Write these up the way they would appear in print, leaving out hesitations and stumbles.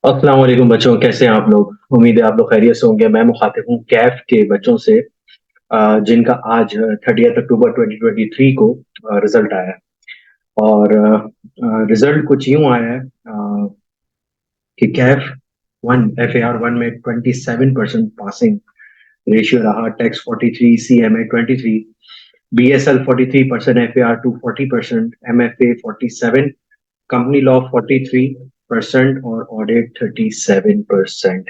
अस्सलाम वालेकुम बच्चों, कैसे हैं आप लोग? उम्मीद है आप लोग खैरियत से होंगे। मैं मुखातिब हूँ कैफ के बच्चों से, जिनका आज 30 अक्टूबर 2023 को रिजल्ट आया है। और रिजल्ट कुछ यूं आया है कि कैफ वन FAR 1 में 27% पासिंग रेशियो रहा, takes 43, CMA 23, BSL 43%, FAR 2 40%, MFA 47, company law 43% और ऑडिट 37%।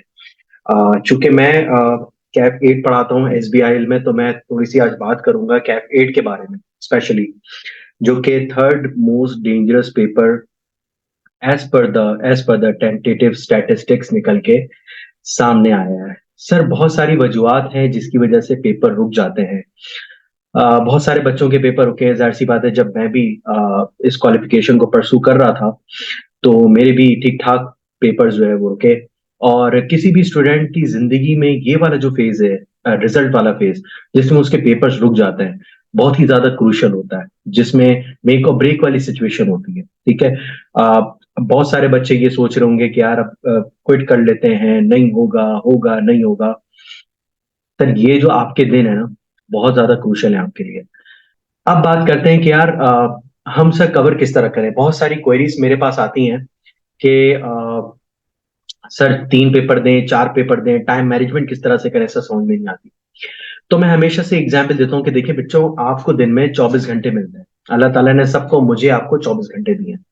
चूंकि मैं कैफ 8 पढ़ाता हूँ SBIL में, तो मैं थोड़ी सी आज बात करूंगा कैफ 8 के बारे में स्पेशली, जो कि third most dangerous paper as per the tentative statistics निकल के सामने आया है। सर, बहुत सारी वजूहत हैं जिसकी वजह से पेपर रुक जाते हैं। बहुत सारे बच्चों के पेपर रुके हैं, जाहिर सी बात है। जब मैं भी इस क्वालिफिकेशन को परसू कर रहा था, तो मेरे भी ठीक ठाक पेपर्स जो है वो रुके। और किसी भी स्टूडेंट की जिंदगी में ये वाला जो फेज है, रिजल्ट वाला फेज, जिसमें उसके पेपर्स रुक जाते हैं, बहुत ही ज्यादा क्रूशियल होता है, जिसमें मेक और ब्रेक वाली सिचुएशन होती है। ठीक है। बहुत सारे बच्चे ये सोच रहे होंगे कि यार अब क्विट कर लेते हैं, नहीं होगा, होगा नहीं होगा। सर, ये जो आपके दिन है ना, बहुत ज्यादा क्रूशियल है आपके लिए। अब बात करते हैं कि यार हम सर कवर किस तरह करें। बहुत सारी क्वेरीज मेरे पास आती हैं कि सर 3 पेपर दें, 4 पेपर दें, टाइम मैनेजमेंट किस तरह से करें, ऐसा समझ में नहीं आती। तो मैं हमेशा से एग्जाम्पल देता हूँ कि देखिए बच्चों, आपको दिन में 24 घंटे मिलते हैं। अल्लाह ताला ने सबको, मुझे आपको 24 घंटे दिए हैं।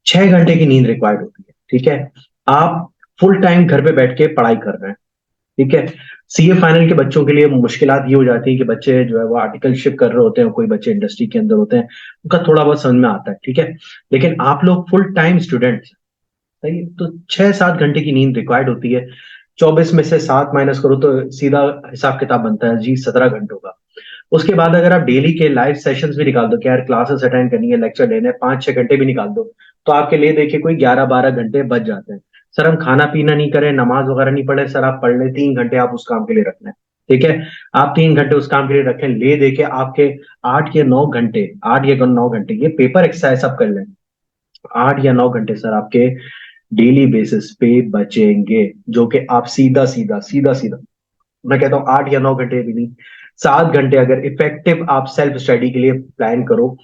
6 घंटे की नींद रिक्वायर्ड होती है। ठीक है। आप फुल टाइम घर पे बैठ के पढ़ाई कर रहे हैं। ठीक है। CA फाइनल के बच्चों के लिए मुश्किलात ये हो जाती है कि बच्चे जो है वो आर्टिकलशिप कर रहे होते हैं, कोई बच्चे इंडस्ट्री के अंदर होते हैं, उनका थोड़ा बहुत समझ में आता है। ठीक है। लेकिन आप लोग फुल टाइम स्टूडेंट, सही है, तो 6-7 घंटे की नींद रिक्वायर्ड होती है। 24 में से 7 माइनस करो तो सीधा हिसाब किताब बनता है जी 17 घंटों का। उसके बाद अगर आप डेली के लाइव सेशंस भी निकाल दो कि यार क्लासेस अटेंड करनी है, लेक्चर लेने हैं, 5-6 घंटे भी निकाल दो, तो आपके लिए देखिए कोई 11-12 घंटे बच जाते हैं। सर, हम खाना पीना नहीं करें, नमाज वगैरह नहीं पढ़े, सर आप पढ़ लें, 3 घंटे आप उस काम के लिए रख लें। ठीक है। आप 3 घंटे उस काम के लिए रखें, ले देके आपके 8 या 9 घंटे, 8 या 9 घंटे ये पेपर एक्सरसाइज आप कर लें। 8 या 9 घंटे सर आपके डेली बेसिस पे बचेंगे, जो कि आप सीधा सीधा सीधा सीधा, मैं कहता हूं 8 या 9 घंटे भी नहीं, 7 घंटे अगर इफेक्टिव आप सेल्फ स्टडी के लिए प्लान करो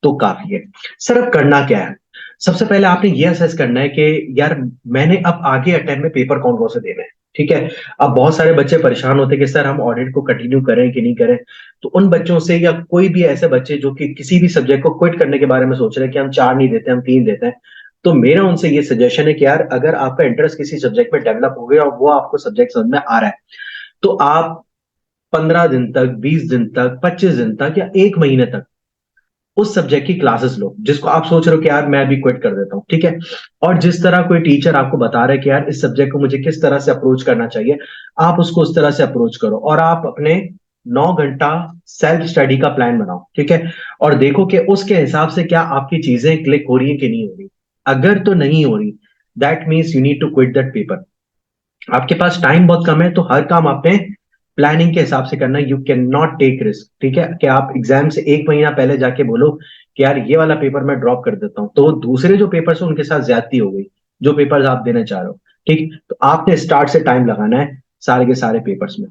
तो काफी है। सर, अब करना क्या है? सबसे पहले आपने ये असेस करना है कि यार मैंने अब आगे अटेम्प्ट में पेपर कौन कौन से देने हैं। ठीक है। अब बहुत सारे बच्चे परेशान होते हैं कि सर हम ऑडिट को कंटिन्यू करें कि नहीं करें। तो उन बच्चों से, या कोई भी ऐसे बच्चे जो कि किसी भी सब्जेक्ट को क्विट करने के बारे में सोच रहे हैं कि हम 4 नहीं देते, हम 3 देते हैं, तो मेरा उनसे ये सजेशन है कि यार अगर आपका इंटरेस्ट किसी सब्जेक्ट में डेवलप हो गया और वो आपको सब्जेक्ट समझ में आ रहा है, तो आप 15 दिन तक, 20 दिन तक, 25 दिन तक, या 1 महीने तक उस सब्जेक्ट की क्लासेस लो, जिसको आप सोच रहे हो कि यार मैं अभी क्विट कर देता हूँ। ठीक है। और जिस तरह कोई टीचर आपको बता रहा है कि यार इस सब्जेक्ट को मुझे किस तरह से अप्रोच करना चाहिए, आप उसको उस तरह से अप्रोच करो, और आप अपने 9 घंटा सेल्फ स्टडी का प्लान बनाओ। ठीक है। और देखो कि उसके हिसाब से क्या आपकी चीजें क्लिक हो रही है कि नहीं हो रही। अगर तो नहीं हो रही, that means you need to quit that paper. आपके पास टाइम बहुत कम है, तो हर काम आपने प्लानिंग के हिसाब से करना है। You can not take risk. ठीक है। कि आप एग्जाम से 1 महीना पहले जाके बोलो कि यार ये वाला पेपर मैं ड्रॉप कर देता हूं, तो दूसरे जो पेपर्स हैं उनके साथ ज्यादती हो गई, जो पेपर्स आप देना चाह रहे हो। ठीक। तो आपने स्टार्ट से टाइम लगाना है सारे के सारे पेपर्स में।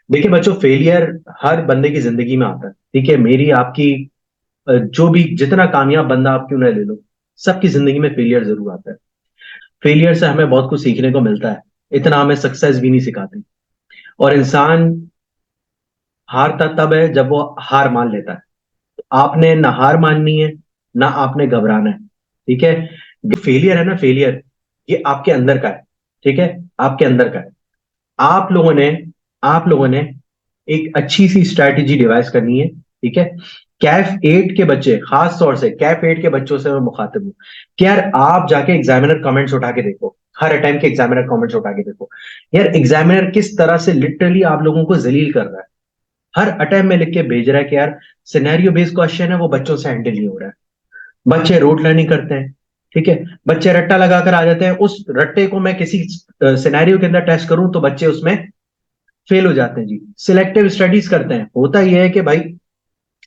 देखिए बच्चों, फेलियर हर बंदे की जिंदगी में आता है। ठीक है। मेरी आपकी, जो भी जितना कामयाब बंदा आप क्यों ना ले लो, सबकी जिंदगी में फेलियर जरूर आता है। फेलियर से हमें बहुत कुछ सीखने को मिलता है, इतना हमें सक्सेस भी नहीं सिखाते। और इंसान हारता तब है जब वो हार मान लेता है। तो आपने ना हार माननी है, ना आपने घबराना है। ठीक है। जो फेलियर है ना, फेलियर ये आपके अंदर का है। ठीक है। आपके अंदर का है। आप लोगों ने आप लोगों ने एक अच्छी सी स्ट्रैटेजी डिवाइस करनी है। ठीक है। कैफ 8 के बच्चे, खास तौर से कैफ 8 के बच्चों से मैं मुखातिब हूं कि यार आप जाके एग्जामिनर कमेंट्स उठा के देखो, हर अटेम्प्ट के एग्जामिनर कमेंट्स उठा के देखो। यार एग्जामिनर किस तरह से लिटरली आप लोगों को जलील कर रहा है। हर अटेम्प्ट में लिख के भेज रहा है कि यार सिनेरियो बेस्ड क्वेश्चन है, वो बच्चों से हैंडल नहीं हो रहा है। बच्चे रोट लर्निंग करते हैं। ठीक है। बच्चे रट्टा लगाकर आ जाते हैं, उस रट्टे को मैं किसी सिनेरियो के अंदर टेस्ट करूं तो बच्चे उसमें फेल हो जाते हैं जी। सिलेक्टिव स्टडीज करते हैं। होता यह है कि भाई,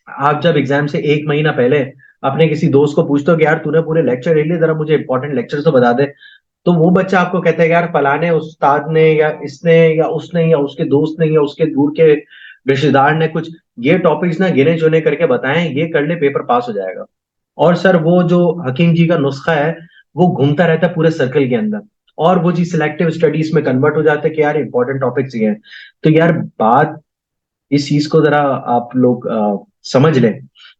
आप जब एग्जाम से 1 महीना पहले अपने किसी दोस्त को पूछते हो कि यार तूने पूरे लेक्चर ले लिए, जरा मुझे इंपॉर्टेंट लेक्चर तो बता दे, तो वो बच्चा आपको कहता है यार फलाने उस्ताद ने या इसने या उसने या उसके दोस्त ने या उसके दूर के रिश्तेदार ने कुछ ये टॉपिक्स ना गिने चुने करके बताएं, ये कर ले पेपर पास हो जाएगा। और सर वो जो हकीम जी का नुस्खा है वो घूमता रहता है पूरे सर्कल के अंदर, और वो जी सिलेक्टिव स्टडीज में कन्वर्ट हो जाता है कि यार इंपॉर्टेंट टॉपिक्स ये हैं। तो यार बात इस चीज को जरा आप लोग समझ लें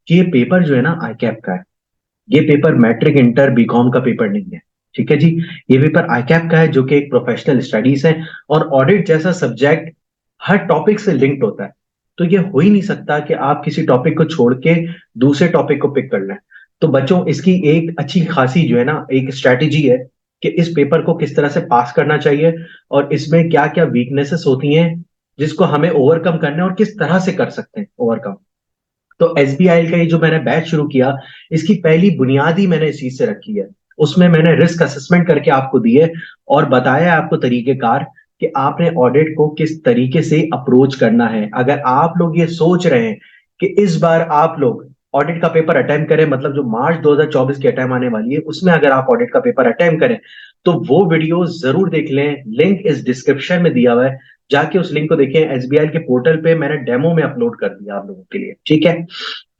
कि ये पेपर जो है ना आईकैप का है। ये पेपर मैट्रिक इंटर बीकॉम का पेपर नहीं है, ठीक है जी। ये पेपर आईकैप का है जो कि एक प्रोफेशनल स्टडीज है, और ऑडिट जैसा सब्जेक्ट हर टॉपिक से लिंक्ड होता है। तो ये हो ही नहीं सकता कि आप किसी टॉपिक को छोड़ के दूसरे टॉपिक को पिक कर लें। तो बच्चों इसकी एक अच्छी खासी जो है ना एक स्ट्रैटेजी है कि इस पेपर को किस तरह से पास करना चाहिए, और इसमें क्या क्या वीकनेसेस होती हैं जिसको हमें ओवरकम करना है और किस तरह से कर सकते हैं ओवरकम। तो एसबीआई का ये जो मैंने बैच शुरू किया, इसकी पहली बुनियाद ही मैंने इस चीज से रखी है। उसमें मैंने रिस्क असेसमेंट करके आपको दिए और बताया आपको तरीकेकार कि आपने ऑडिट को किस तरीके से अप्रोच करना है। अगर आप लोग ये सोच रहे हैं कि इस बार आप लोग ऑडिट का पेपर अटेम्प्ट करें, मतलब जो मार्च 2024 की अटेम्प्ट आने वाली है उसमें अगर आप ऑडिट का पेपर अटेम्प्ट करें, तो वो वीडियो जरूर देख लें। लिंक इस डिस्क्रिप्शन में दिया हुआ है, जाके उस लिंक को देखें। एसबीआई के पोर्टल पे मैंने डेमो में अपलोड कर दिया आप लोगों के लिए, ठीक है।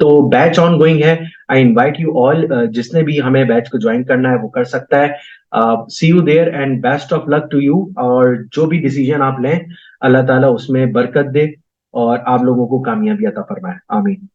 तो बैच ऑन गोइंग है। आई इनवाइट यू ऑल, जिसने भी हमें बैच को ज्वाइन करना है वो कर सकता है। See you there and best of luck to you. और जो भी डिसीजन आप लें, अल्लाह ताला उसमें बरकत दे और आप लोगों को कामयाबी अता फरमाए, आमीन।